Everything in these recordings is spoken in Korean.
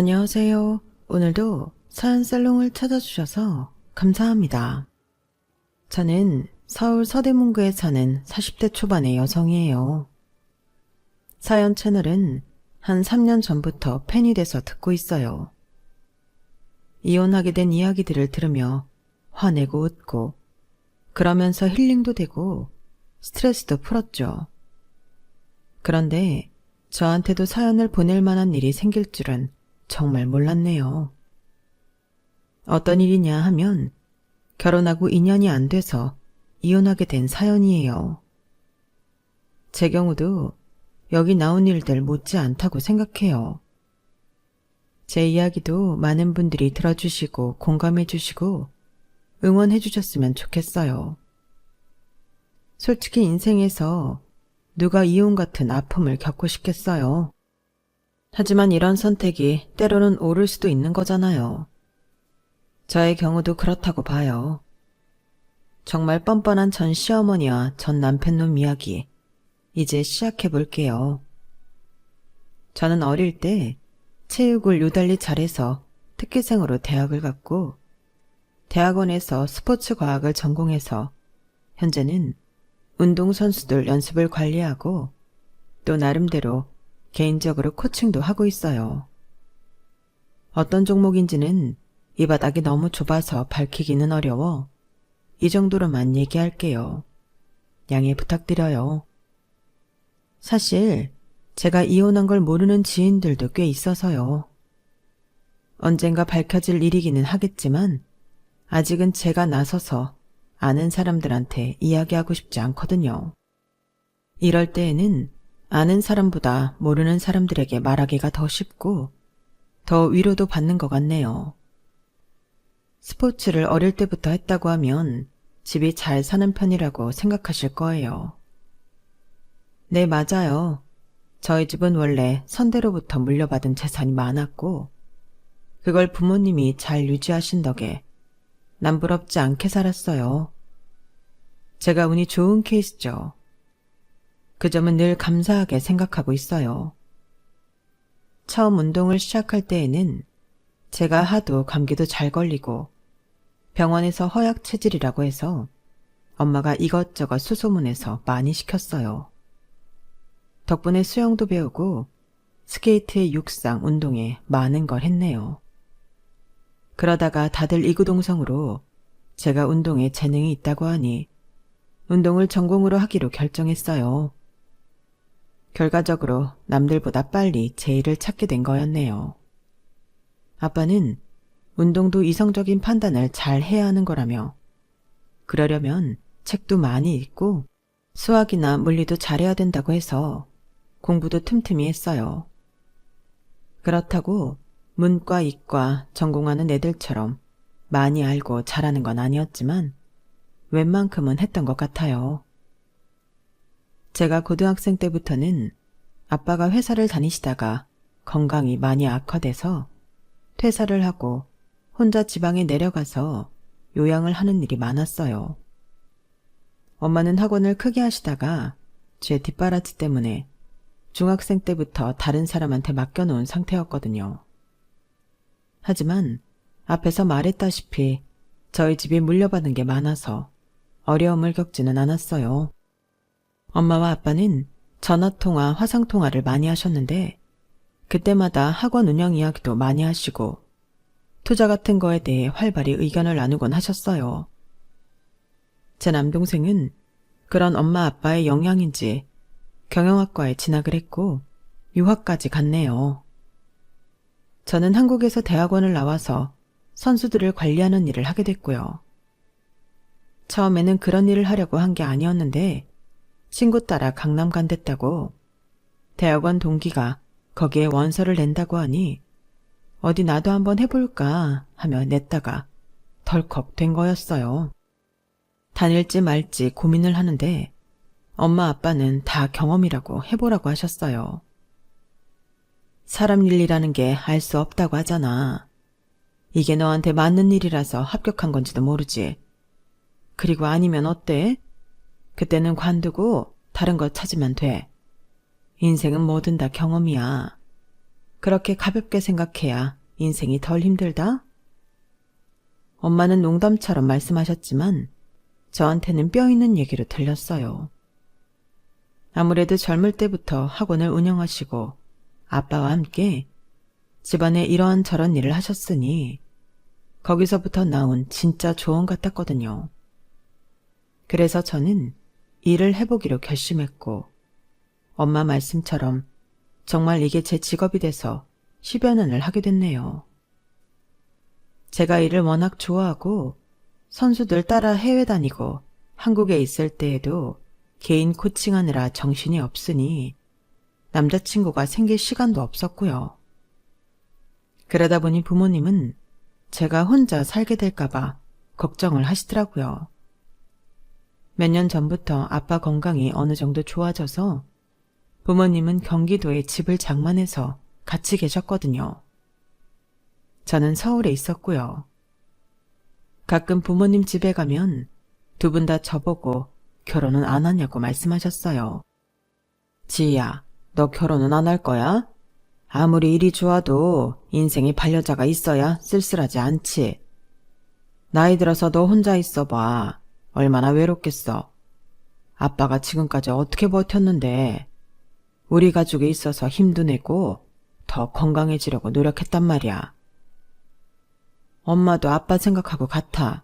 안녕하세요. 오늘도 사연살롱을 찾아주셔서 감사합니다. 저는 서울 서대문구에 사는 40대 초반의 여성이에요. 사연 채널은 한 3년 전부터 팬이 돼서 듣고 있어요. 이혼하게 된 이야기들을 들으며 화내고 웃고 그러면서 힐링도 되고 스트레스도 풀었죠. 그런데 저한테도 사연을 보낼 만한 일이 생길 줄은 정말 몰랐네요. 어떤 일이냐 하면 결혼하고 2년이 안 돼서 이혼하게 된 사연이에요. 제 경우도 여기 나온 일들 못지 않다고 생각해요. 제 이야기도 많은 분들이 들어주시고 공감해 주시고 응원해 주셨으면 좋겠어요. 솔직히 인생에서 누가 이혼 같은 아픔을 겪고 싶겠어요. 하지만 이런 선택이 때로는 옳을 수도 있는 거잖아요. 저의 경우도 그렇다고 봐요. 정말 뻔뻔한 전 시어머니와 전 남편놈 이야기, 이제 시작해 볼게요. 저는 어릴 때 체육을 유달리 잘해서 특기생으로 대학을 갔고, 대학원에서 스포츠 과학을 전공해서 현재는 운동선수들 연습을 관리하고 또 나름대로 개인적으로 코칭도 하고 있어요. 어떤 종목인지는 이 바닥이 너무 좁아서 밝히기는 어려워 이 정도로만 얘기할게요. 양해 부탁드려요. 사실 제가 이혼한 걸 모르는 지인들도 꽤 있어서요. 언젠가 밝혀질 일이기는 하겠지만 아직은 제가 나서서 아는 사람들한테 이야기하고 싶지 않거든요. 이럴 때에는 아는 사람보다 모르는 사람들에게 말하기가 더 쉽고 더 위로도 받는 것 같네요. 스포츠를 어릴 때부터 했다고 하면 집이 잘 사는 편이라고 생각하실 거예요. 네, 맞아요. 저희 집은 원래 선대로부터 물려받은 재산이 많았고 그걸 부모님이 잘 유지하신 덕에 남부럽지 않게 살았어요. 제가 운이 좋은 케이스죠. 그 점은 늘 감사하게 생각하고 있어요. 처음 운동을 시작할 때에는 제가 하도 감기도 잘 걸리고 병원에서 허약 체질이라고 해서 엄마가 이것저것 수소문해서 많이 시켰어요. 덕분에 수영도 배우고 스케이트에 육상, 운동에 많은 걸 했네요. 그러다가 다들 이구동성으로 제가 운동에 재능이 있다고 하니 운동을 전공으로 하기로 결정했어요. 결과적으로 남들보다 빨리 제 일을 찾게 된 거였네요. 아빠는 운동도 이성적인 판단을 잘 해야 하는 거라며 그러려면 책도 많이 읽고 수학이나 물리도 잘해야 된다고 해서 공부도 틈틈이 했어요. 그렇다고 문과, 이과 전공하는 애들처럼 많이 알고 잘하는 건 아니었지만 웬만큼은 했던 것 같아요. 제가 고등학생 때부터는 아빠가 회사를 다니시다가 건강이 많이 악화돼서 퇴사를 하고 혼자 지방에 내려가서 요양을 하는 일이 많았어요. 엄마는 학원을 크게 하시다가 제 뒷바라지 때문에 중학생 때부터 다른 사람한테 맡겨놓은 상태였거든요. 하지만 앞에서 말했다시피 저희 집이 물려받은 게 많아서 어려움을 겪지는 않았어요. 엄마와 아빠는 전화통화, 화상통화를 많이 하셨는데 그때마다 학원 운영 이야기도 많이 하시고 투자 같은 거에 대해 활발히 의견을 나누곤 하셨어요. 제 남동생은 그런 엄마 아빠의 영향인지 경영학과에 진학을 했고 유학까지 갔네요. 저는 한국에서 대학원을 나와서 선수들을 관리하는 일을 하게 됐고요. 처음에는 그런 일을 하려고 한 게 아니었는데 친구 따라 강남 간댔다고 대학원 동기가 거기에 원서를 낸다고 하니 어디 나도 한번 해볼까 하며 냈다가 덜컥 된 거였어요. 다닐지 말지 고민을 하는데 엄마 아빠는 다 경험이라고 해보라고 하셨어요. 사람 일이라는 게 알 수 없다고 하잖아. 이게 너한테 맞는 일이라서 합격한 건지도 모르지. 그리고 아니면 어때? 그때는 관두고 다른 거 찾으면 돼. 인생은 뭐든 다 경험이야. 그렇게 가볍게 생각해야 인생이 덜 힘들다? 엄마는 농담처럼 말씀하셨지만 저한테는 뼈 있는 얘기로 들렸어요. 아무래도 젊을 때부터 학원을 운영하시고 아빠와 함께 집안에 이런저런 일을 하셨으니 거기서부터 나온 진짜 조언 같았거든요. 그래서 저는 일을 해보기로 결심했고 엄마 말씀처럼 정말 이게 제 직업이 돼서 10여 년을 하게 됐네요. 제가 일을 워낙 좋아하고 선수들 따라 해외 다니고 한국에 있을 때에도 개인 코칭하느라 정신이 없으니 남자친구가 생길 시간도 없었고요. 그러다 보니 부모님은 제가 혼자 살게 될까봐 걱정을 하시더라고요. 몇 년 전부터 아빠 건강이 어느 정도 좋아져서 부모님은 경기도에 집을 장만해서 같이 계셨거든요. 저는 서울에 있었고요. 가끔 부모님 집에 가면 두 분 다 저보고 결혼은 안 하냐고 말씀하셨어요. 지희야, 너 결혼은 안 할 거야? 아무리 일이 좋아도 인생에 반려자가 있어야 쓸쓸하지 않지. 나이 들어서 너 혼자 있어봐. 얼마나 외롭겠어. 아빠가 지금까지 어떻게 버텼는데 우리 가족에 있어서 힘도 내고 더 건강해지려고 노력했단 말이야. 엄마도 아빠 생각하고 같아.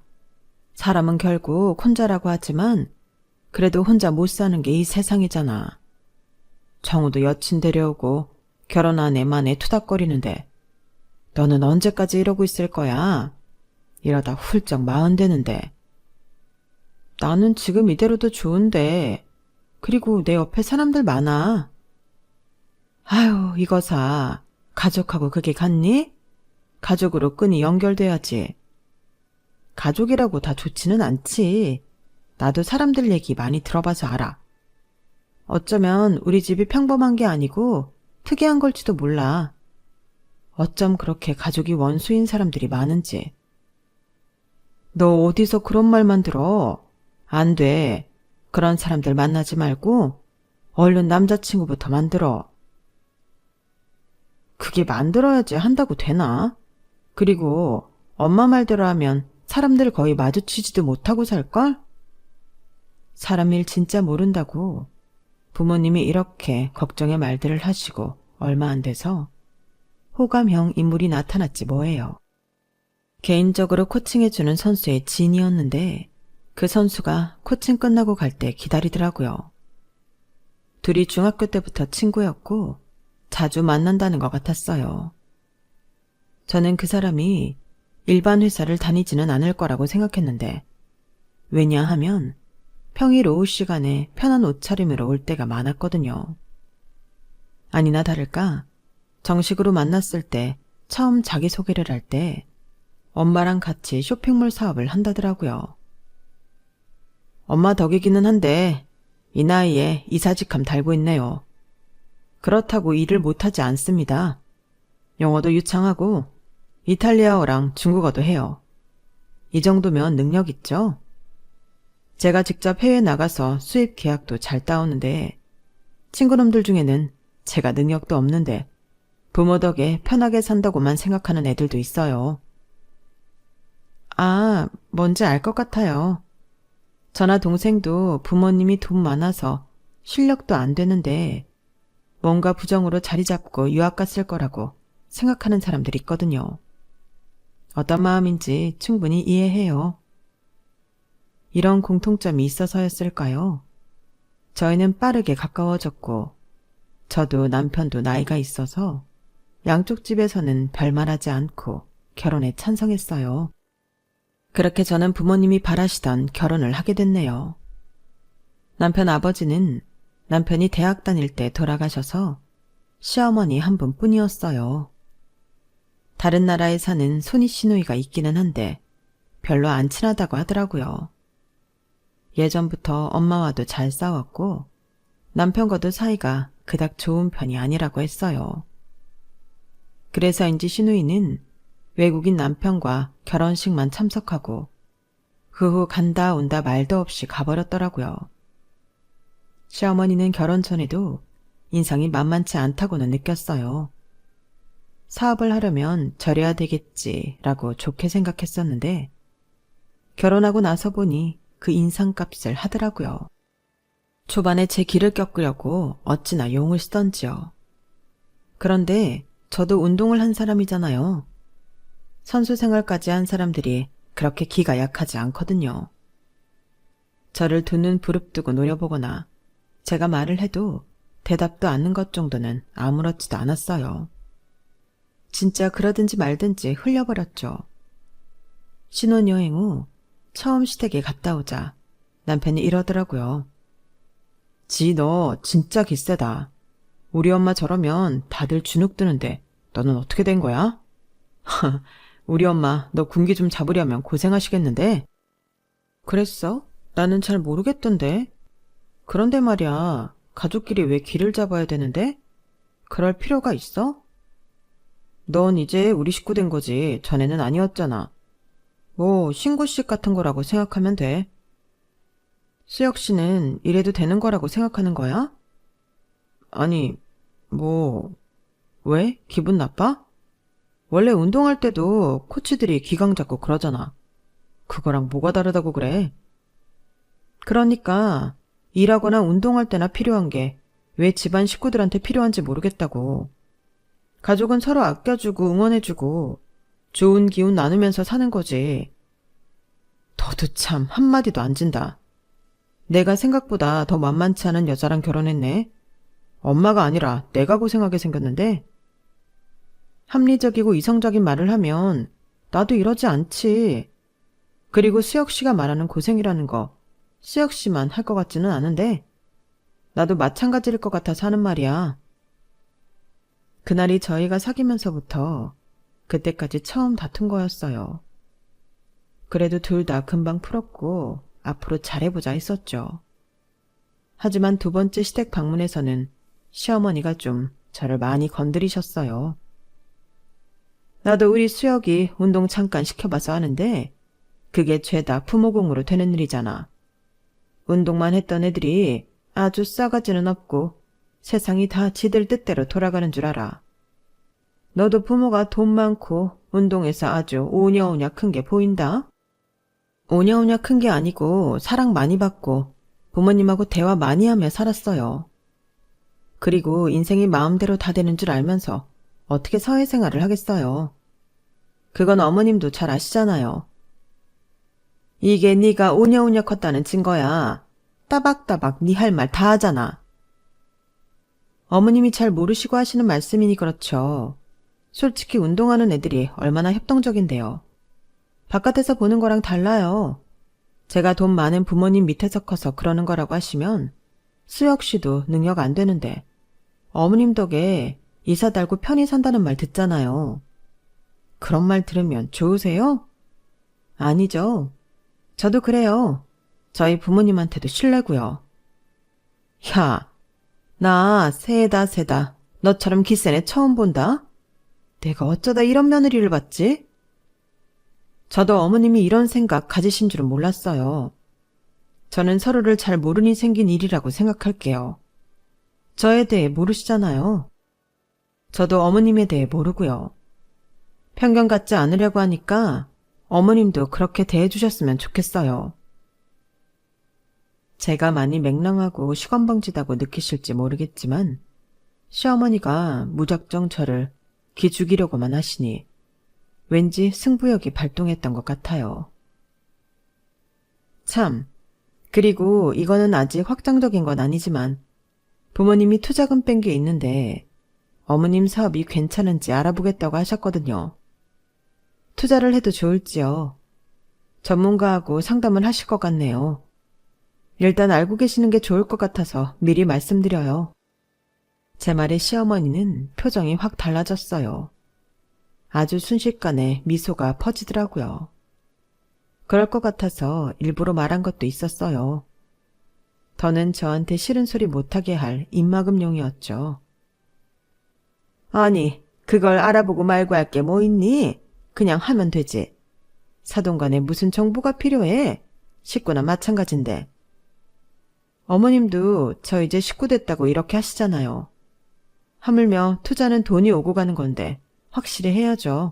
사람은 결국 혼자라고 하지만 그래도 혼자 못 사는 게 이 세상이잖아. 정우도 여친 데려오고 결혼한 애만에 투닥거리는데 너는 언제까지 이러고 있을 거야? 이러다 훌쩍 40 되는데. 나는 지금 이대로도 좋은데. 그리고 내 옆에 사람들 많아. 아유, 이거사. 가족하고 그게 같니? 가족으로 끈이 연결돼야지. 가족이라고 다 좋지는 않지. 나도 사람들 얘기 많이 들어봐서 알아. 어쩌면 우리 집이 평범한 게 아니고 특이한 걸지도 몰라. 어쩜 그렇게 가족이 원수인 사람들이 많은지. 너 어디서 그런 말만 들어? 안 돼. 그런 사람들 만나지 말고 얼른 남자친구부터 만들어. 그게 만들어야지 한다고 되나? 그리고 엄마 말대로 하면 사람들 거의 마주치지도 못하고 살걸? 사람 일 진짜 모른다고 부모님이 이렇게 걱정의 말들을 하시고 얼마 안 돼서 호감형 인물이 나타났지 뭐예요. 개인적으로 코칭해주는 선수의 지인이었는데 그 선수가 코칭 끝나고 갈 때 기다리더라고요. 둘이 중학교 때부터 친구였고 자주 만난다는 것 같았어요. 저는 그 사람이 일반 회사를 다니지는 않을 거라고 생각했는데 왜냐하면 평일 오후 시간에 편한 옷차림으로 올 때가 많았거든요. 아니나 다를까 정식으로 만났을 때 처음 자기소개를 할 때 엄마랑 같이 쇼핑몰 사업을 한다더라고요. 엄마 덕이기는 한데 이 나이에 이사직함 달고 있네요. 그렇다고 일을 못하지 않습니다. 영어도 유창하고 이탈리아어랑 중국어도 해요. 이 정도면 능력 있죠? 제가 직접 해외 나가서 수입 계약도 잘 따오는데 친구놈들 중에는 제가 능력도 없는데 부모 덕에 편하게 산다고만 생각하는 애들도 있어요. 아, 뭔지 알 것 같아요. 저나 동생도 부모님이 돈 많아서 실력도 안 되는데 뭔가 부정으로 자리 잡고 유학 갔을 거라고 생각하는 사람들이 있거든요. 어떤 마음인지 충분히 이해해요. 이런 공통점이 있어서였을까요? 저희는 빠르게 가까워졌고 저도 남편도 나이가 있어서 양쪽 집에서는 별말하지 않고 결혼에 찬성했어요. 그렇게 저는 부모님이 바라시던 결혼을 하게 됐네요. 남편 아버지는 남편이 대학 다닐 때 돌아가셔서 시어머니 한 분뿐이었어요. 다른 나라에 사는 손이 시누이가 있기는 한데 별로 안 친하다고 하더라고요. 예전부터 엄마와도 잘 싸웠고 남편과도 사이가 그닥 좋은 편이 아니라고 했어요. 그래서인지 시누이는 외국인 남편과 결혼식만 참석하고 그 후 간다 온다 말도 없이 가버렸더라고요. 시어머니는 결혼 전에도 인상이 만만치 않다고는 느꼈어요. 사업을 하려면 저래야 되겠지라고 좋게 생각했었는데 결혼하고 나서 보니 그 인상값을 하더라고요. 초반에 제 길을 꺾으려고 어찌나 용을 쓰던지요. 그런데 저도 운동을 한 사람이잖아요. 선수 생활까지 한 사람들이 그렇게 기가 약하지 않거든요. 저를 두 눈 부릅뜨고 노려보거나 제가 말을 해도 대답도 않는 것 정도는 아무렇지도 않았어요. 진짜 그러든지 말든지 흘려버렸죠. 신혼여행 후 처음 시댁에 갔다 오자 남편이 이러더라고요. 지 너 진짜 기세다. 우리 엄마 저러면 다들 주눅 드는데 너는 어떻게 된 거야? 우리 엄마 너 군기 좀 잡으려면 고생하시겠는데? 그랬어? 나는 잘 모르겠던데. 그런데 말이야, 가족끼리 왜 기를 잡아야 되는데? 그럴 필요가 있어? 넌 이제 우리 식구 된 거지. 전에는 아니었잖아. 뭐 신고식 같은 거라고 생각하면 돼. 수혁 씨는 이래도 되는 거라고 생각하는 거야? 아니, 뭐, 왜? 기분 나빠? 원래 운동할 때도 코치들이 기강 잡고 그러잖아. 그거랑 뭐가 다르다고 그래? 그러니까 일하거나 운동할 때나 필요한 게 왜 집안 식구들한테 필요한지 모르겠다고. 가족은 서로 아껴주고 응원해주고 좋은 기운 나누면서 사는 거지. 너도 참 한마디도 안 진다. 내가 생각보다 더 만만치 않은 여자랑 결혼했네. 엄마가 아니라 내가 고생하게 생겼는데. 합리적이고 이성적인 말을 하면 나도 이러지 않지. 그리고 수혁 씨가 말하는 고생이라는 거 수혁 씨만 할 것 같지는 않은데 나도 마찬가지일 것 같아서 하는 말이야. 그날이 저희가 사귀면서부터 그때까지 처음 다툰 거였어요. 그래도 둘 다 금방 풀었고 앞으로 잘해보자 했었죠. 하지만 두 번째 시댁 방문에서는 시어머니가 좀 저를 많이 건드리셨어요. 나도 우리 수혁이 운동 잠깐 시켜봐서 하는데 그게 죄다 부모공으로 되는 일이잖아. 운동만 했던 애들이 아주 싸가지는 없고 세상이 다 지들 뜻대로 돌아가는 줄 알아. 너도 부모가 돈 많고 운동해서 아주 오냐오냐 큰 게 보인다? 오냐오냐 큰 게 아니고 사랑 많이 받고 부모님하고 대화 많이 하며 살았어요. 그리고 인생이 마음대로 다 되는 줄 알면서 어떻게 사회생활을 하겠어요. 그건 어머님도 잘 아시잖아요. 이게 네가 오냐오냐 컸다는 증거야. 따박따박 네 할 말 다 하잖아. 어머님이 잘 모르시고 하시는 말씀이니 그렇죠. 솔직히 운동하는 애들이 얼마나 협동적인데요. 바깥에서 보는 거랑 달라요. 제가 돈 많은 부모님 밑에서 커서 그러는 거라고 하시면 수혁 씨도 능력 안 되는데 어머님 덕에 이사 달고 편히 산다는 말 듣잖아요. 그런 말 들으면 좋으세요? 아니죠. 저도 그래요. 저희 부모님한테도 실례고요. 야, 나 세다. 너처럼 기센 애 처음 본다? 내가 어쩌다 이런 며느리를 받지? 저도 어머님이 이런 생각 가지신 줄은 몰랐어요. 저는 서로를 잘 모르니 생긴 일이라고 생각할게요. 저에 대해 모르시잖아요. 저도 어머님에 대해 모르고요. 편견 갖지 않으려고 하니까 어머님도 그렇게 대해주셨으면 좋겠어요. 제가 많이 맹랑하고 시건방지다고 느끼실지 모르겠지만 시어머니가 무작정 저를 기죽이려고만 하시니 왠지 승부욕이 발동했던 것 같아요. 참, 그리고 이거는 아직 확정적인 건 아니지만 부모님이 투자금 뺀 게 있는데 어머님 사업이 괜찮은지 알아보겠다고 하셨거든요. 투자를 해도 좋을지요. 전문가하고 상담을 하실 것 같네요. 일단 알고 계시는 게 좋을 것 같아서 미리 말씀드려요. 제 말에 시어머니는 표정이 확 달라졌어요. 아주 순식간에 미소가 퍼지더라고요. 그럴 것 같아서 일부러 말한 것도 있었어요. 더는 저한테 싫은 소리 못하게 할 입막음용이었죠. 아니, 그걸 알아보고 말고 할 게 뭐 있니? 그냥 하면 되지. 사돈간에 무슨 정보가 필요해? 식구나 마찬가지인데. 어머님도 저 이제 식구 됐다고 이렇게 하시잖아요. 하물며 투자는 돈이 오고 가는 건데 확실히 해야죠.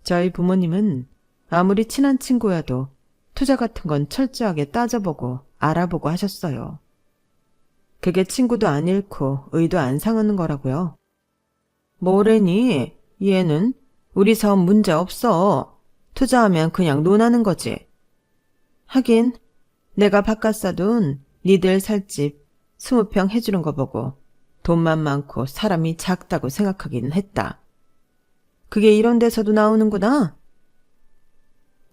저희 부모님은 아무리 친한 친구여도 투자 같은 건 철저하게 따져보고 알아보고 하셨어요. 그게 친구도 안 잃고 의도 안 상하는 거라고요. 뭐래니? 얘는 우리 사업 문제 없어. 투자하면 그냥 논하는 거지. 하긴 내가 바깥 사돈 니들 살 집 20평 해주는 거 보고 돈만 많고 사람이 작다고 생각하기는 했다. 그게 이런 데서도 나오는구나.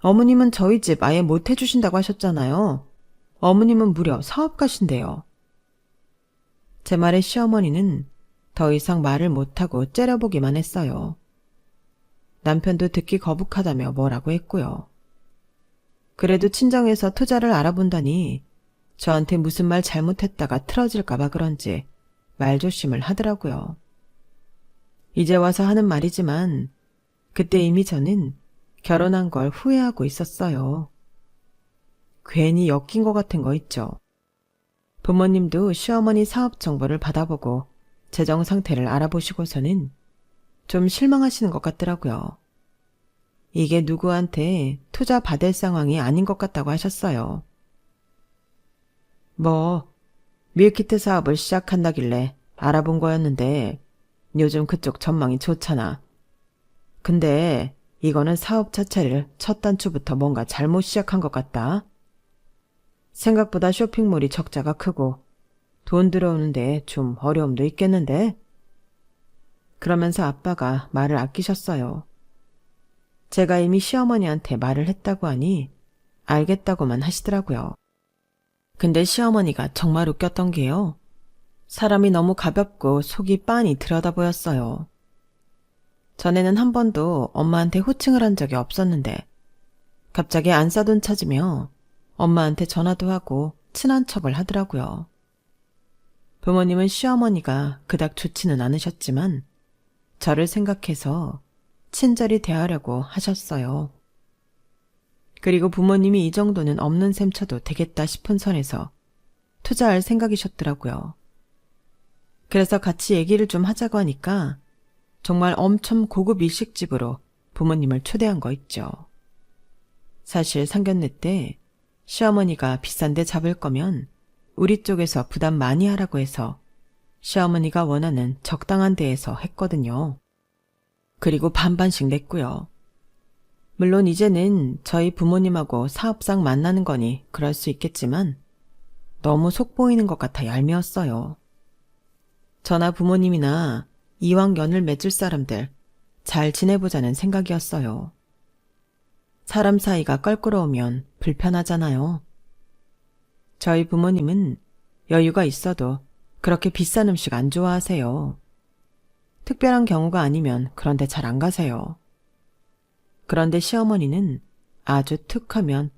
어머님은 저희 집 아예 못 해주신다고 하셨잖아요. 어머님은 무려 사업가신데요. 제 말에 시어머니는 더 이상 말을 못하고 째려보기만 했어요. 남편도 듣기 거북하다며 뭐라고 했고요. 그래도 친정에서 투자를 알아본다니 저한테 무슨 말 잘못했다가 틀어질까봐 그런지 말조심을 하더라고요. 이제 와서 하는 말이지만 그때 이미 저는 결혼한 걸 후회하고 있었어요. 괜히 엮인 것 같은 거 있죠. 부모님도 시어머니 사업 정보를 받아보고 재정 상태를 알아보시고서는 좀 실망하시는 것 같더라고요. 이게 누구한테 투자 받을 상황이 아닌 것 같다고 하셨어요. 뭐 밀키트 사업을 시작한다길래 알아본 거였는데 요즘 그쪽 전망이 좋잖아. 근데 이거는 사업 자체를 첫 단추부터 뭔가 잘못 시작한 것 같다. 생각보다 쇼핑몰이 적자가 크고 돈 들어오는데 좀 어려움도 있겠는데? 그러면서 아빠가 말을 아끼셨어요. 제가 이미 시어머니한테 말을 했다고 하니 알겠다고만 하시더라고요. 근데 시어머니가 정말 웃겼던 게요. 사람이 너무 가볍고 속이 빤히 들여다 보였어요. 전에는 한 번도 엄마한테 호칭을 한 적이 없었는데 갑자기 안 싸돈 찾으며 엄마한테 전화도 하고 친한 척을 하더라고요. 부모님은 시어머니가 그닥 좋지는 않으셨지만 저를 생각해서 친절히 대하려고 하셨어요. 그리고 부모님이 이 정도는 없는 셈 쳐도 되겠다 싶은 선에서 투자할 생각이셨더라고요. 그래서 같이 얘기를 좀 하자고 하니까 정말 엄청 고급 일식집으로 부모님을 초대한 거 있죠. 사실 상견례 때 시어머니가 비싼 데 잡을 거면 우리 쪽에서 부담 많이 하라고 해서 시어머니가 원하는 적당한 데에서 했거든요. 그리고 반반씩 냈고요. 물론 이제는 저희 부모님하고 사업상 만나는 거니 그럴 수 있겠지만 너무 속 보이는 것 같아 얄미웠어요. 저나 부모님이나 이왕 연을 맺을 사람들 잘 지내보자는 생각이었어요. 사람 사이가 껄끄러우면 불편하잖아요. 저희 부모님은 여유가 있어도 그렇게 비싼 음식 안 좋아하세요. 특별한 경우가 아니면 그런데 잘 안 가세요. 그런데 시어머니는 아주 툭하면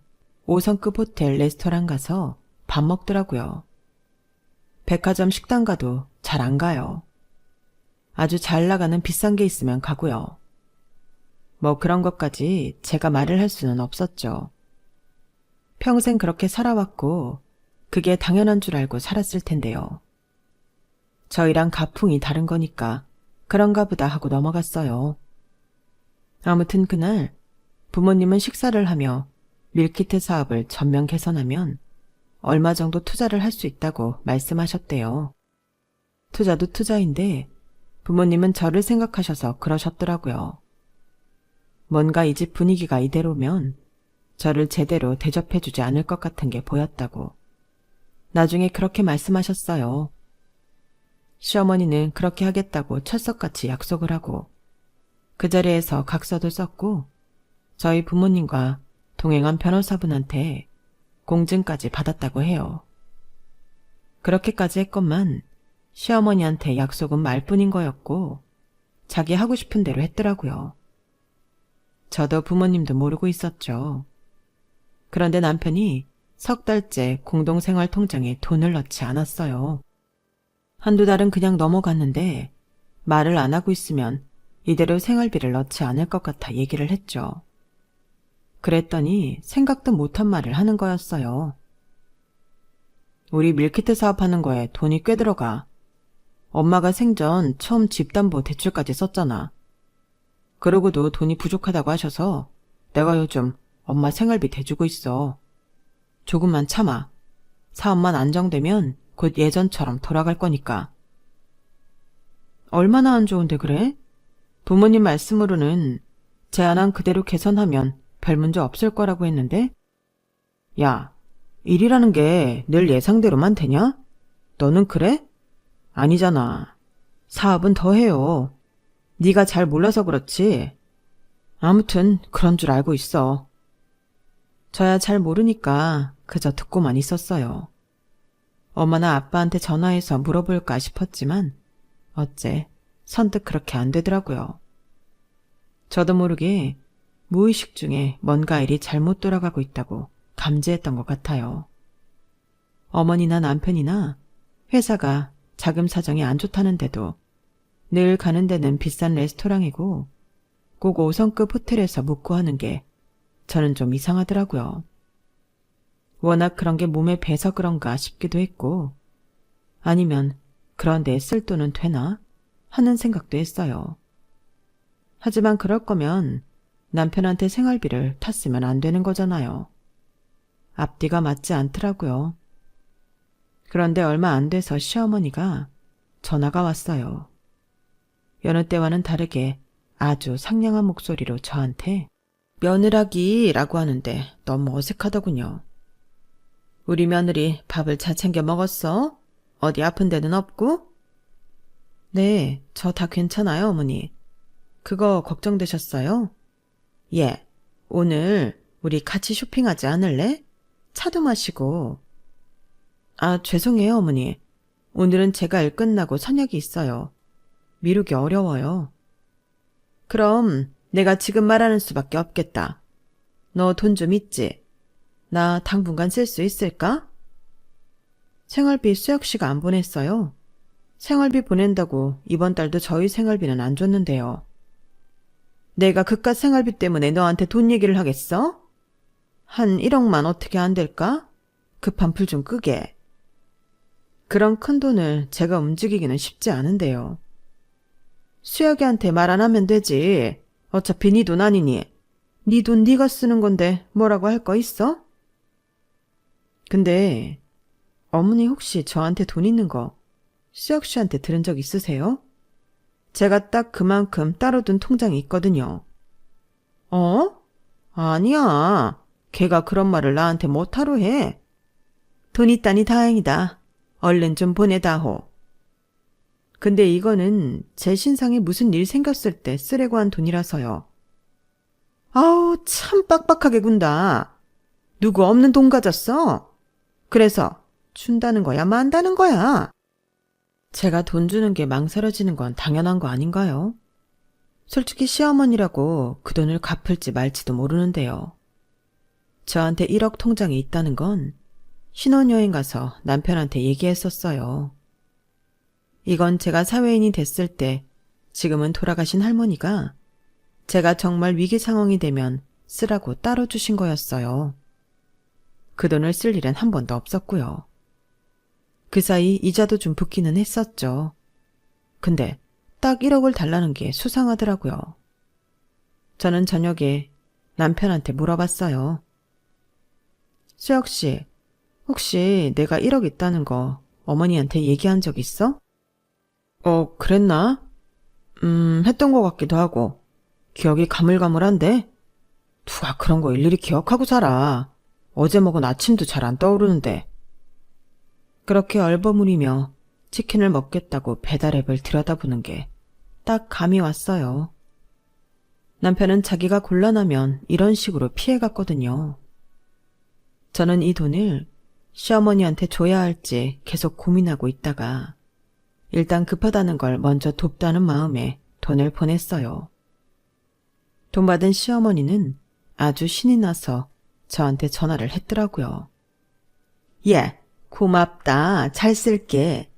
5성급 호텔 레스토랑 가서 밥 먹더라고요. 백화점 식당 가도 잘 안 가요. 아주 잘 나가는 비싼 게 있으면 가고요. 뭐 그런 것까지 제가 말을 할 수는 없었죠. 평생 그렇게 살아왔고 그게 당연한 줄 알고 살았을 텐데요. 저희랑 가풍이 다른 거니까 그런가 보다 하고 넘어갔어요. 아무튼 그날 부모님은 식사를 하며 밀키트 사업을 전면 개선하면 얼마 정도 투자를 할 수 있다고 말씀하셨대요. 투자도 투자인데 부모님은 저를 생각하셔서 그러셨더라고요. 뭔가 이 집 분위기가 이대로면 저를 제대로 대접해주지 않을 것 같은 게 보였다고. 나중에 그렇게 말씀하셨어요. 시어머니는 그렇게 하겠다고 철석같이 약속을 하고 그 자리에서 각서도 썼고 저희 부모님과 동행한 변호사분한테 공증까지 받았다고 해요. 그렇게까지 했건만 시어머니한테 약속은 말뿐인 거였고 자기 하고 싶은 대로 했더라고요. 저도 부모님도 모르고 있었죠. 그런데 남편이 석 달째 공동생활 통장에 돈을 넣지 않았어요. 한두 달은 그냥 넘어갔는데 말을 안 하고 있으면 이대로 생활비를 넣지 않을 것 같아 얘기를 했죠. 그랬더니 생각도 못한 말을 하는 거였어요. 우리 밀키트 사업하는 거에 돈이 꽤 들어가. 엄마가 생전 처음 집담보 대출까지 썼잖아. 그러고도 돈이 부족하다고 하셔서 내가 요즘 엄마 생활비 대주고 있어. 조금만 참아. 사업만 안정되면 곧 예전처럼 돌아갈 거니까. 얼마나 안 좋은데 그래? 부모님 말씀으로는 제안한 그대로 개선하면 별 문제 없을 거라고 했는데? 야, 일이라는 게 늘 예상대로만 되냐? 너는 그래? 아니잖아. 사업은 더 해요. 네가 잘 몰라서 그렇지. 아무튼 그런 줄 알고 있어. 저야 잘 모르니까 그저 듣고만 있었어요. 엄마나 아빠한테 전화해서 물어볼까 싶었지만 어째 선뜻 그렇게 안 되더라고요. 저도 모르게 무의식 중에 뭔가 일이 잘못 돌아가고 있다고 감지했던 것 같아요. 어머니나 남편이나 회사가 자금 사정이 안 좋다는데도 늘 가는 데는 비싼 레스토랑이고 꼭 5성급 호텔에서 묵고 하는 게 저는 좀 이상하더라고요. 워낙 그런 게 몸에 배서 그런가 싶기도 했고 아니면 그런 데 쓸 돈은 되나 하는 생각도 했어요. 하지만 그럴 거면 남편한테 생활비를 탔으면 안 되는 거잖아요. 앞뒤가 맞지 않더라고요. 그런데 얼마 안 돼서 시어머니가 전화가 왔어요. 여느 때와는 다르게 아주 상냥한 목소리로 저한테 며느라기라고 하는데 너무 어색하더군요. 우리 며느리 밥을 잘 챙겨 먹었어? 어디 아픈 데는 없고? 네, 저 다 괜찮아요, 어머니. 그거 걱정되셨어요? 예, 오늘 우리 같이 쇼핑하지 않을래? 차도 마시고. 아, 죄송해요, 어머니. 오늘은 제가 일 끝나고 선약이 있어요. 미루기 어려워요. 그럼 내가 지금 말하는 수밖에 없겠다. 너 돈 좀 있지? 나 당분간 쓸 수 있을까? 생활비 수혁 씨가 안 보냈어요. 생활비 보낸다고 이번 달도 저희 생활비는 안 줬는데요. 내가 그깟 생활비 때문에 너한테 돈 얘기를 하겠어? 한 1억만 어떻게 안 될까? 급한 불 좀 끄게. 그런 큰 돈을 제가 움직이기는 쉽지 않은데요. 수혁이한테 말 안 하면 되지. 어차피 네 돈 아니니. 네 돈 네가 쓰는 건데 뭐라고 할 거 있어? 근데 어머니 혹시 저한테 돈 있는 거 수혁 씨한테 들은 적 있으세요? 제가 딱 그만큼 따로 둔 통장이 있거든요. 어? 아니야. 걔가 그런 말을 나한테 못하러 해. 돈 있다니 다행이다. 얼른 좀 보내다호. 근데 이거는 제 신상에 무슨 일 생겼을 때 쓰려고 한 돈이라서요. 아우, 참 빡빡하게 군다. 누구 없는 돈 가졌어? 그래서 준다는 거야, 만다는 거야? 제가 돈 주는 게 망설여지는 건 당연한 거 아닌가요? 솔직히 시어머니라고 그 돈을 갚을지 말지도 모르는데요. 저한테 1억 통장이 있다는 건 신혼여행 가서 남편한테 얘기했었어요. 이건 제가 사회인이 됐을 때 지금은 돌아가신 할머니가 제가 정말 위기 상황이 되면 쓰라고 따로 주신 거였어요. 그 돈을 쓸 일은 한 번도 없었고요. 그 사이 이자도 좀 붙기는 했었죠. 근데 딱 1억을 달라는 게 수상하더라고요. 저는 저녁에 남편한테 물어봤어요. 수혁 씨, 혹시 내가 1억 있다는 거 어머니한테 얘기한 적 있어? 그랬나? 했던 것 같기도 하고. 기억이 가물가물한데? 누가 그런 거 일일이 기억하고 살아. 어제 먹은 아침도 잘 안 떠오르는데. 그렇게 얼버무리며 치킨을 먹겠다고 배달앱을 들여다보는 게 딱 감이 왔어요. 남편은 자기가 곤란하면 이런 식으로 피해갔거든요. 저는 이 돈을 시어머니한테 줘야 할지 계속 고민하고 있다가 일단 급하다는 걸 먼저 돕다는 마음에 돈을 보냈어요. 돈 받은 시어머니는 아주 신이 나서 저한테 전화를 했더라고요. 예, 고맙다. 잘 쓸게.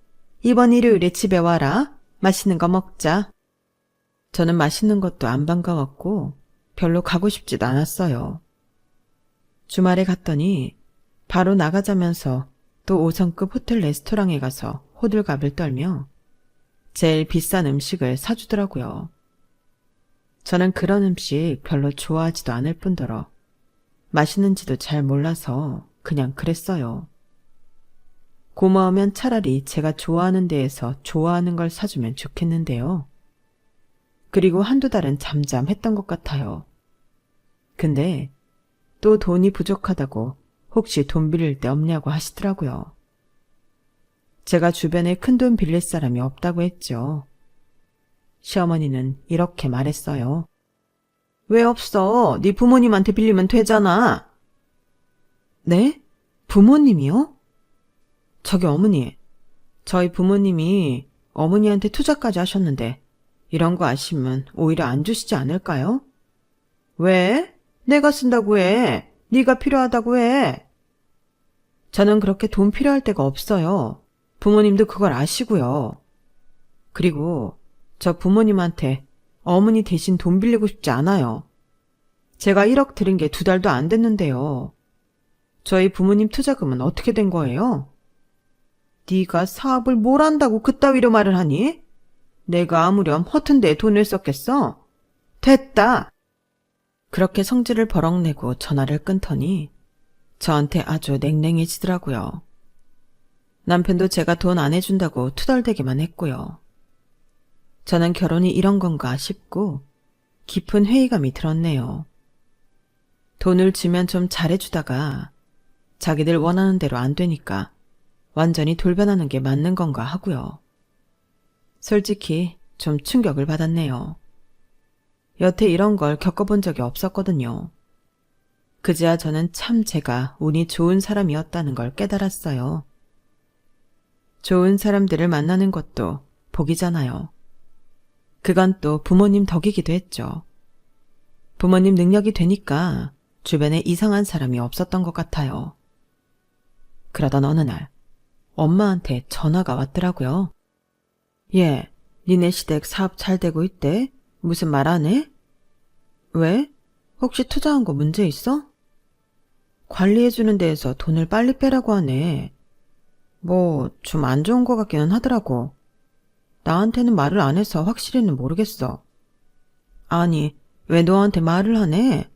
이번 일요일에 집에 와라. 맛있는 거 먹자. 저는 맛있는 것도 안 반가웠고 별로 가고 싶지도 않았어요. 주말에 갔더니 바로 나가자면서 또 5성급 호텔 레스토랑에 가서 호들갑을 떨며 제일 비싼 음식을 사주더라고요. 저는 그런 음식 별로 좋아하지도 않을 뿐더러 맛있는지도 잘 몰라서 그냥 그랬어요. 고마우면 차라리 제가 좋아하는 데에서 좋아하는 걸 사주면 좋겠는데요. 그리고 한두 달은 잠잠했던 것 같아요. 근데 또 돈이 부족하다고 혹시 돈 빌릴 데 없냐고 하시더라고요. 제가 주변에 큰돈 빌릴 사람이 없다고 했죠. 시어머니는 이렇게 말했어요. 왜 없어? 네 부모님한테 빌리면 되잖아. 네? 부모님이요? 저기 어머니, 저희 부모님이 어머니한테 투자까지 하셨는데 이런 거 아시면 오히려 안 주시지 않을까요? 왜? 내가 쓴다고 해. 네가 필요하다고 해. 저는 그렇게 돈 필요할 데가 없어요. 부모님도 그걸 아시고요. 그리고 저 부모님한테 어머니 대신 돈 빌리고 싶지 않아요. 제가 1억 드린 게 2달도 안 됐는데요. 저희 부모님 투자금은 어떻게 된 거예요? 네가 사업을 뭘 한다고 그따위로 말을 하니? 내가 아무렴 허튼 데에 돈을 썼겠어? 됐다! 그렇게 성질을 버럭내고 전화를 끊더니 저한테 아주 냉랭해지더라고요. 남편도 제가 돈 안 해준다고 투덜대기만 했고요. 저는 결혼이 이런 건가 싶고 깊은 회의감이 들었네요. 돈을 주면 좀 잘해주다가 자기들 원하는 대로 안 되니까 완전히 돌변하는 게 맞는 건가 하고요. 솔직히 좀 충격을 받았네요. 여태 이런 걸 겪어본 적이 없었거든요. 그제야 저는 참 제가 운이 좋은 사람이었다는 걸 깨달았어요. 좋은 사람들을 만나는 것도 복이잖아요. 그건 또 부모님 덕이기도 했죠. 부모님 능력이 되니까 주변에 이상한 사람이 없었던 것 같아요. 그러던 어느 날 엄마한테 전화가 왔더라고요. 얘, 니네 시댁 사업 잘 되고 있대? 무슨 말 안 해? 왜? 혹시 투자한 거 문제 있어? 관리해주는 데에서 돈을 빨리 빼라고 하네. 뭐 좀 안 좋은 거 같기는 하더라고. 나한테는 말을 안 해서 확실히는 모르겠어. 아니, 왜 너한테 말을 하네?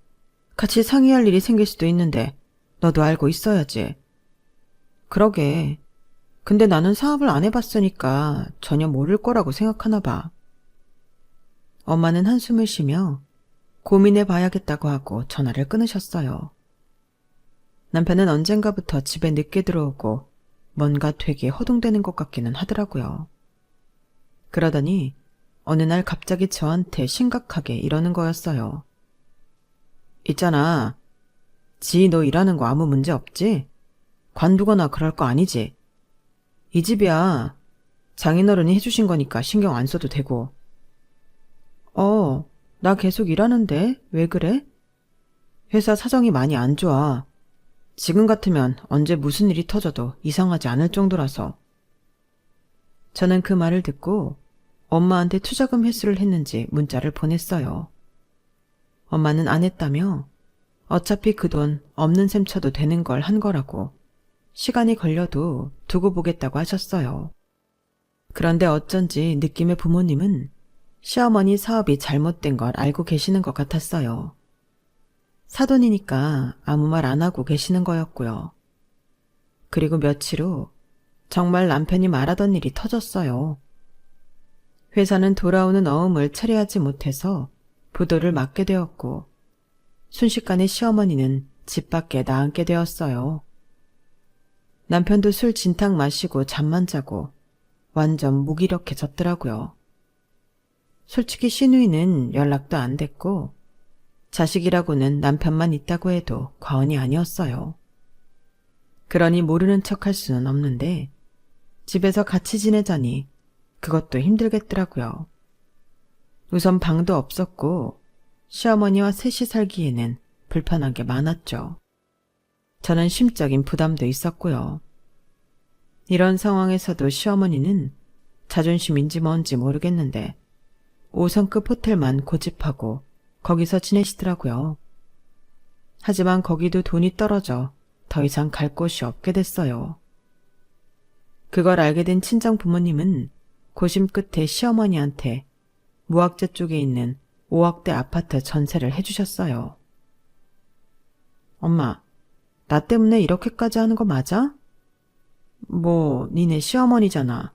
같이 상의할 일이 생길 수도 있는데 너도 알고 있어야지. 그러게. 근데 나는 사업을 안 해봤으니까 전혀 모를 거라고 생각하나 봐. 엄마는 한숨을 쉬며 고민해봐야겠다고 하고 전화를 끊으셨어요. 남편은 언젠가부터 집에 늦게 들어오고 뭔가 되게 허둥대는 것 같기는 하더라고요. 그러더니 어느 날 갑자기 저한테 심각하게 이러는 거였어요. 있잖아. 지 너 일하는 거 아무 문제 없지? 관두거나 그럴 거 아니지? 이 집이야. 장인어른이 해주신 거니까 신경 안 써도 되고. 나 계속 일하는데 왜 그래? 회사 사정이 많이 안 좋아. 지금 같으면 언제 무슨 일이 터져도 이상하지 않을 정도라서. 저는 그 말을 듣고 엄마한테 투자금 회수를 했는지 문자를 보냈어요. 엄마는 안 했다며 어차피 그 돈 없는 셈 쳐도 되는 걸 한 거라고 시간이 걸려도 두고 보겠다고 하셨어요. 그런데 어쩐지 느낌의 부모님은 시어머니 사업이 잘못된 걸 알고 계시는 것 같았어요. 사돈이니까 아무 말 안 하고 계시는 거였고요. 그리고 며칠 후 정말 남편이 말하던 일이 터졌어요. 회사는 돌아오는 어음을 처리하지 못해서 부도를 맞게 되었고 순식간에 시어머니는 집 밖에 나앉게 되었어요. 남편도 술 진탕 마시고 잠만 자고 완전 무기력해졌더라고요. 솔직히 시누이는 연락도 안 됐고 자식이라고는 남편만 있다고 해도 과언이 아니었어요. 그러니 모르는 척할 수는 없는데 집에서 같이 지내자니 그것도 힘들겠더라고요. 우선 방도 없었고 시어머니와 셋이 살기에는 불편한 게 많았죠. 저는 심적인 부담도 있었고요. 이런 상황에서도 시어머니는 자존심인지 뭔지 모르겠는데 5성급 호텔만 고집하고 거기서 지내시더라고요. 하지만 거기도 돈이 떨어져 더 이상 갈 곳이 없게 됐어요. 그걸 알게 된 친정 부모님은 고심 끝에 시어머니한테 무학재 쪽에 있는 5억대 아파트 전세를 해주셨어요. 엄마, 나 때문에 이렇게까지 하는 거 맞아? 뭐 니네 시어머니잖아.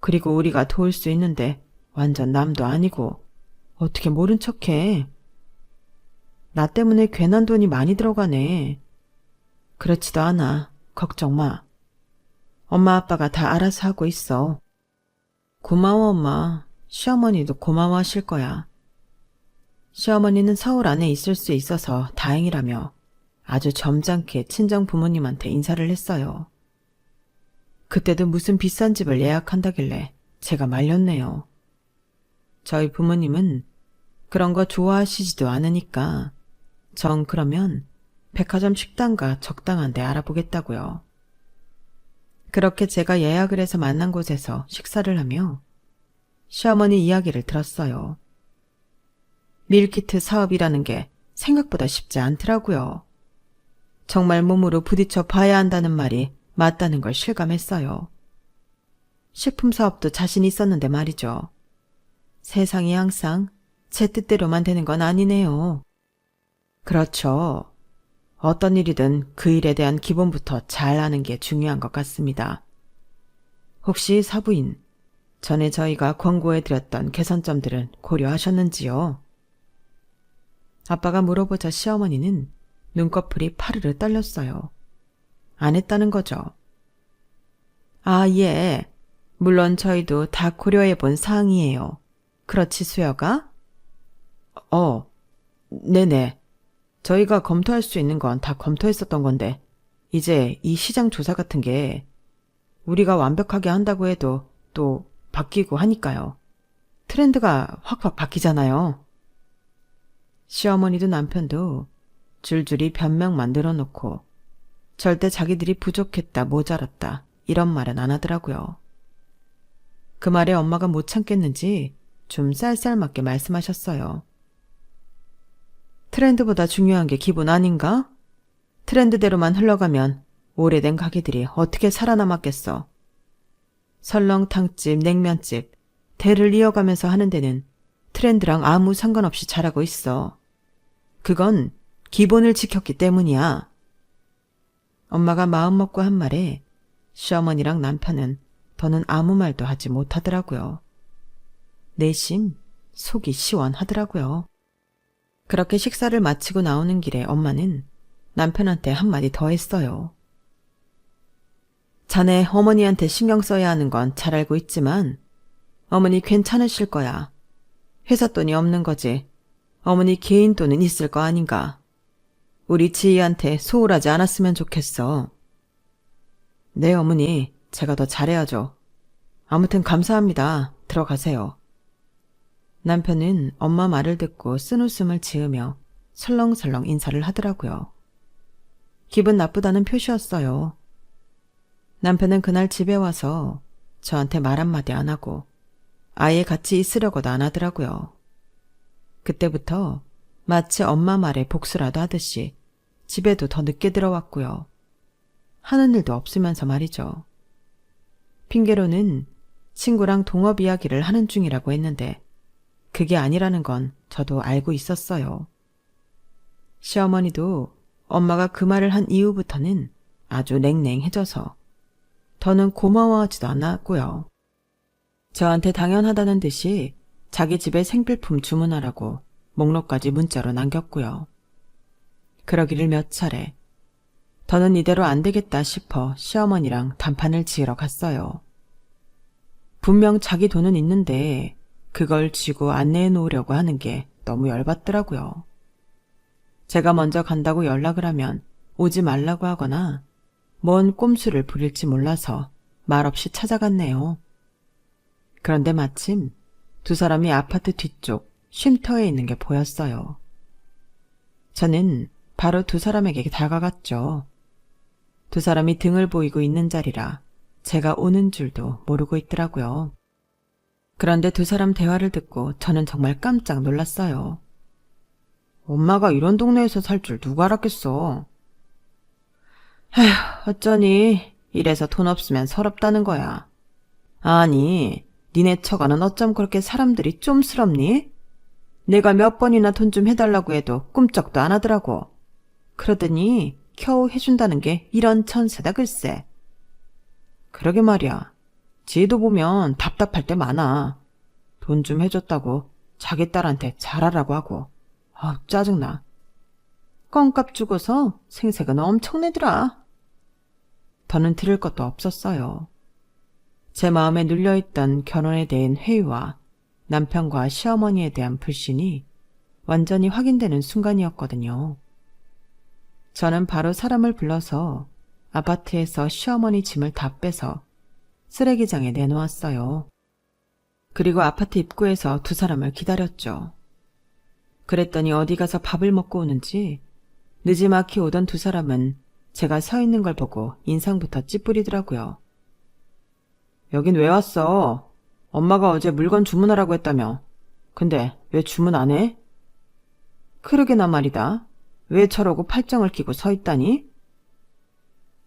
그리고 우리가 도울 수 있는데 완전 남도 아니고 어떻게 모른 척해. 나 때문에 괜한 돈이 많이 들어가네. 그렇지도 않아. 걱정 마. 엄마 아빠가 다 알아서 하고 있어. 고마워 엄마. 시어머니도 고마워하실 거야. 시어머니는 서울 안에 있을 수 있어서 다행이라며 아주 점잖게 친정 부모님한테 인사를 했어요. 그때도 무슨 비싼 집을 예약한다길래 제가 말렸네요. 저희 부모님은 그런 거 좋아하시지도 않으니까 정 그러면 백화점 식당가 적당한 데 알아보겠다고요. 그렇게 제가 예약을 해서 만난 곳에서 식사를 하며 시어머니 이야기를 들었어요. 밀키트 사업이라는 게 생각보다 쉽지 않더라고요. 정말 몸으로 부딪혀 봐야 한다는 말이 맞다는 걸 실감했어요. 식품 사업도 자신 있었는데 말이죠. 세상이 항상 제 뜻대로만 되는 건 아니네요. 그렇죠. 어떤 일이든 그 일에 대한 기본부터 잘 아는 게 중요한 것 같습니다. 혹시 사부인, 전에 저희가 권고해드렸던 개선점들은 고려하셨는지요? 아빠가 물어보자 시어머니는 눈꺼풀이 파르르 떨렸어요. 안 했다는 거죠. 아, 예. 물론 저희도 다 고려해본 사항이에요. 그렇지, 수여가? 네네. 저희가 검토할 수 있는 건 다 검토했었던 건데 이제 이 시장 조사 같은 게 우리가 완벽하게 한다고 해도 또 바뀌고 하니까요. 트렌드가 확확 바뀌잖아요. 시어머니도 남편도 줄줄이 변명만 늘어놓고 절대 자기들이 부족했다, 모자랐다 이런 말은 안 하더라고요. 그 말에 엄마가 못 참겠는지 좀 쌀쌀맞게 말씀하셨어요. 트렌드보다 중요한 게 기본 아닌가? 트렌드대로만 흘러가면 오래된 가게들이 어떻게 살아남았겠어. 설렁탕집, 냉면집, 대를 이어가면서 하는 데는 트렌드랑 아무 상관없이 잘하고 있어. 그건 기본을 지켰기 때문이야. 엄마가 마음먹고 한 말에 시어머니랑 남편은 더는 아무 말도 하지 못하더라고요. 내심 속이 시원하더라고요. 그렇게 식사를 마치고 나오는 길에 엄마는 남편한테 한마디 더 했어요. 자네 어머니한테 신경 써야 하는 건 잘 알고 있지만 어머니 괜찮으실 거야. 회사 돈이 없는 거지. 어머니 개인 돈은 있을 거 아닌가. 우리 지희한테 소홀하지 않았으면 좋겠어. 네 어머니, 제가 더 잘해야죠. 아무튼 감사합니다. 들어가세요. 남편은 엄마 말을 듣고 쓴웃음을 지으며 설렁설렁 인사를 하더라고요. 기분 나쁘다는 표시였어요. 남편은 그날 집에 와서 저한테 말 한마디 안 하고 아예 같이 있으려고도 안 하더라고요. 그때부터 마치 엄마 말에 복수라도 하듯이 집에도 더 늦게 들어왔고요. 하는 일도 없으면서 말이죠. 핑계로는 친구랑 동업 이야기를 하는 중이라고 했는데 그게 아니라는 건 저도 알고 있었어요. 시어머니도 엄마가 그 말을 한 이후부터는 아주 냉랭해져서 더는 고마워하지도 않았고요. 저한테 당연하다는 듯이 자기 집에 생필품 주문하라고 목록까지 문자로 남겼고요. 그러기를 몇 차례. 더는 이대로 안 되겠다 싶어 시어머니랑 단판을 지으러 갔어요. 분명 자기 돈은 있는데 그걸 쥐고 안내해 놓으려고 하는 게 너무 열받더라고요. 제가 먼저 간다고 연락을 하면 오지 말라고 하거나 뭔 꼼수를 부릴지 몰라서 말없이 찾아갔네요. 그런데 마침 두 사람이 아파트 뒤쪽 쉼터에 있는 게 보였어요. 저는 바로 두 사람에게 다가갔죠. 두 사람이 등을 보이고 있는 자리라 제가 오는 줄도 모르고 있더라고요. 그런데 두 사람 대화를 듣고 저는 정말 깜짝 놀랐어요. 엄마가 이런 동네에서 살 줄 누가 알았겠어. 에휴, 어쩌니 이래서 돈 없으면 서럽다는 거야. 아니, 니네 처가는 어쩜 그렇게 사람들이 쫌스럽니? 내가 몇 번이나 돈 좀 해달라고 해도 꿈쩍도 안 하더라고. 그러더니 겨우 해준다는 게 이런 천세다 글쎄. 그러게 말이야. 지도 보면 답답할 때 많아. 돈 좀 해줬다고 자기 딸한테 잘하라고 하고. 짜증나. 껌값 주고서 생색은 엄청 내더라. 더는 들을 것도 없었어요. 제 마음에 눌려있던 결혼에 대한 회의와 남편과 시어머니에 대한 불신이 완전히 확인되는 순간이었거든요. 저는 바로 사람을 불러서 아파트에서 시어머니 짐을 다 빼서 쓰레기장에 내놓았어요. 그리고 아파트 입구에서 두 사람을 기다렸죠. 그랬더니 어디 가서 밥을 먹고 오는지 느지막이 오던 두 사람은 제가 서 있는 걸 보고 인상부터 찌푸리더라고요. 여긴 왜 왔어? 엄마가 어제 물건 주문하라고 했다며. 근데 왜 주문 안 해? 그러게나 말이다. 왜 저러고 팔짱을 끼고 서 있다니?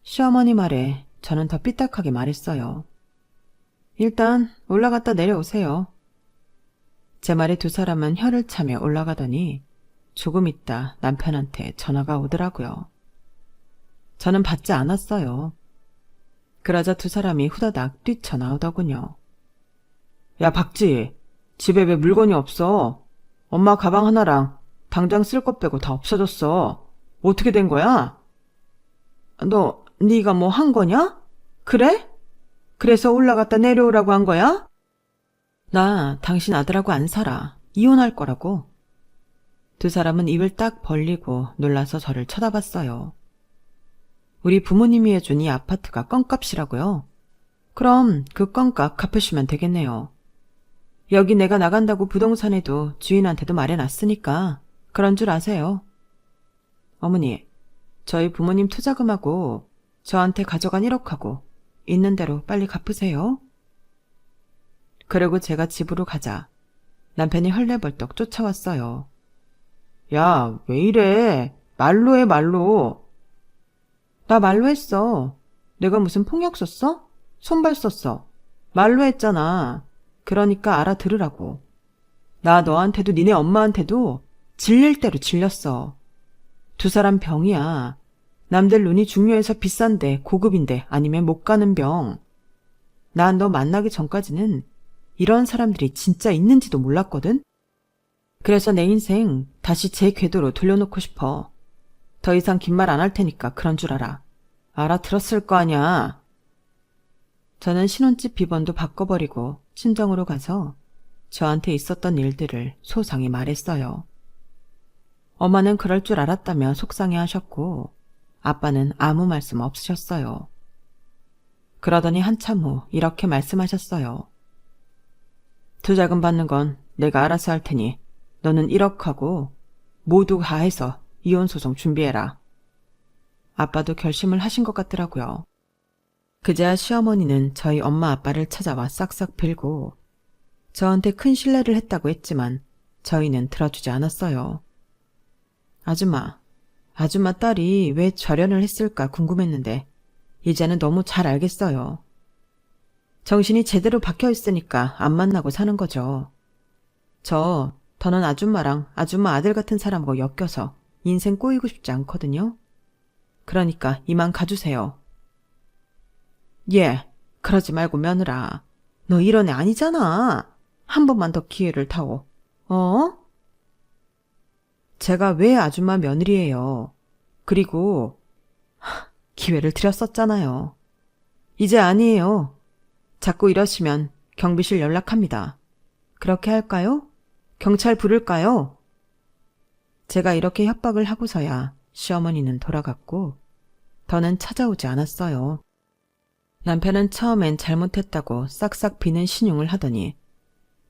시어머니 말에 저는 더 삐딱하게 말했어요. 일단 올라갔다 내려오세요. 제 말에 두 사람은 혀를 차며 올라가더니 조금 있다 남편한테 전화가 오더라고요. 저는 받지 않았어요. 그러자 두 사람이 후다닥 뛰쳐나오더군요. 야 박지, 집에 왜 물건이 없어? 엄마 가방 하나랑 당장 쓸 것 빼고 다 없어졌어. 어떻게 된 거야? 네가 뭐 한 거냐? 그래? 그래서 올라갔다 내려오라고 한 거야? 나 당신 아들하고 안 살아. 이혼할 거라고. 두 사람은 입을 딱 벌리고 놀라서 저를 쳐다봤어요. 우리 부모님이 해준 이 아파트가 껌값이라고요? 그럼 그 껌값 갚으시면 되겠네요. 여기 내가 나간다고 부동산에도 주인한테도 말해놨으니까 그런 줄 아세요. 어머니, 저희 부모님 투자금하고 저한테 가져간 1억하고 있는 대로 빨리 갚으세요. 그리고 제가 집으로 가자 남편이 헐레벌떡 쫓아왔어요. 야, 왜 이래? 말로 해, 말로. 나 말로 했어. 내가 무슨 폭력 썼어? 손발 썼어. 말로 했잖아. 그러니까 알아들으라고. 나 너한테도 니네 엄마한테도 질릴 대로 질렸어. 두 사람 병이야. 남들 눈이 중요해서 비싼데 고급인데 아니면 못 가는 병. 난 너 만나기 전까지는 이런 사람들이 진짜 있는지도 몰랐거든? 그래서 내 인생 다시 제 궤도로 돌려놓고 싶어. 더 이상 긴 말 안 할 테니까 그런 줄 알아. 알아들었을 거 아냐. 저는 신혼집 비번도 바꿔버리고 친정으로 가서 저한테 있었던 일들을 소상히 말했어요. 엄마는 그럴 줄 알았다며 속상해하셨고 아빠는 아무 말씀 없으셨어요. 그러더니 한참 후 이렇게 말씀하셨어요. 투자금 받는 건 내가 알아서 할 테니 너는 1억하고 모두 다 해서 이혼소송 준비해라. 아빠도 결심을 하신 것 같더라고요. 그제야 시어머니는 저희 엄마 아빠를 찾아와 싹싹 빌고 저한테 큰 신뢰를 했다고 했지만 저희는 들어주지 않았어요. 아줌마 딸이 왜 절연을 했을까 궁금했는데 이제는 너무 잘 알겠어요. 정신이 제대로 박혀있으니까 안 만나고 사는 거죠. 더는 아줌마랑 아줌마 아들 같은 사람하고 엮여서 인생 꼬이고 싶지 않거든요. 그러니까 이만 가주세요. 예, 그러지 말고 며느라. 너 이런 애 아니잖아. 한 번만 더 기회를 타오. 제가 왜 아줌마 며느리예요. 그리고 기회를 드렸었잖아요. 이제 아니에요. 자꾸 이러시면 경비실 연락합니다. 그렇게 할까요? 경찰 부를까요? 제가 이렇게 협박을 하고서야 시어머니는 돌아갔고 더는 찾아오지 않았어요. 남편은 처음엔 잘못했다고 싹싹 비는 신용을 하더니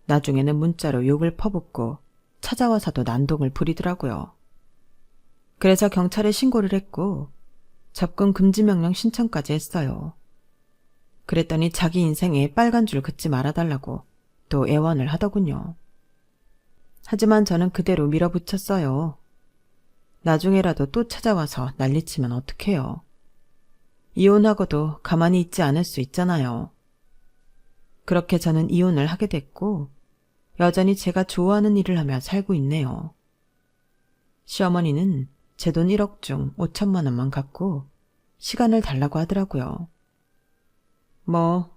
나중에는 문자로 욕을 퍼붓고 찾아와서도 난동을 부리더라고요. 그래서 경찰에 신고를 했고 접근 금지 명령 신청까지 했어요. 그랬더니 자기 인생에 빨간 줄 긋지 말아달라고 또 애원을 하더군요. 하지만 저는 그대로 밀어붙였어요. 나중에라도 또 찾아와서 난리치면 어떡해요. 이혼하고도 가만히 있지 않을 수 있잖아요. 그렇게 저는 이혼을 하게 됐고 여전히 제가 좋아하는 일을 하며 살고 있네요. 시어머니는 제 돈 1억 중 5천만 원만 갖고 시간을 달라고 하더라고요. 뭐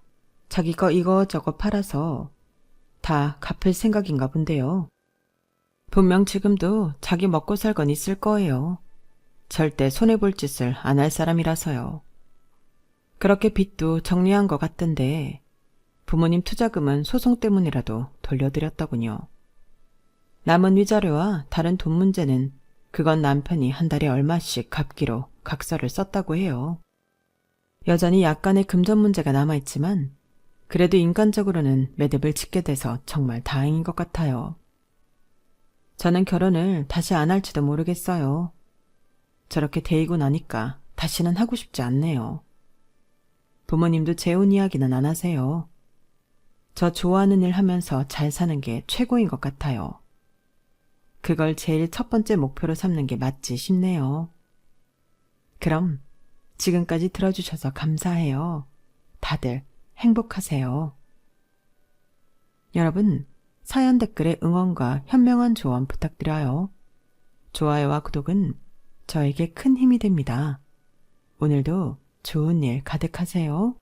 자기 거 이거저거 팔아서 다 갚을 생각인가 본데요. 분명 지금도 자기 먹고 살 건 있을 거예요. 절대 손해볼 짓을 안 할 사람이라서요. 그렇게 빚도 정리한 것 같던데 부모님 투자금은 소송 때문이라도 돌려드렸더군요. 남은 위자료와 다른 돈 문제는 그건 남편이 한 달에 얼마씩 갚기로 각서를 썼다고 해요. 여전히 약간의 금전 문제가 남아있지만 그래도 인간적으로는 매듭을 짓게 돼서 정말 다행인 것 같아요. 저는 결혼을 다시 안 할지도 모르겠어요. 저렇게 데이고 나니까 다시는 하고 싶지 않네요. 부모님도 재혼 이야기는 안 하세요. 저 좋아하는 일 하면서 잘 사는 게 최고인 것 같아요. 그걸 제일 첫 번째 목표로 삼는 게 맞지 싶네요. 그럼 지금까지 들어주셔서 감사해요. 다들 행복하세요. 여러분, 사연 댓글에 응원과 현명한 조언 부탁드려요. 좋아요와 구독은 저에게 큰 힘이 됩니다. 오늘도 좋은 일 가득하세요.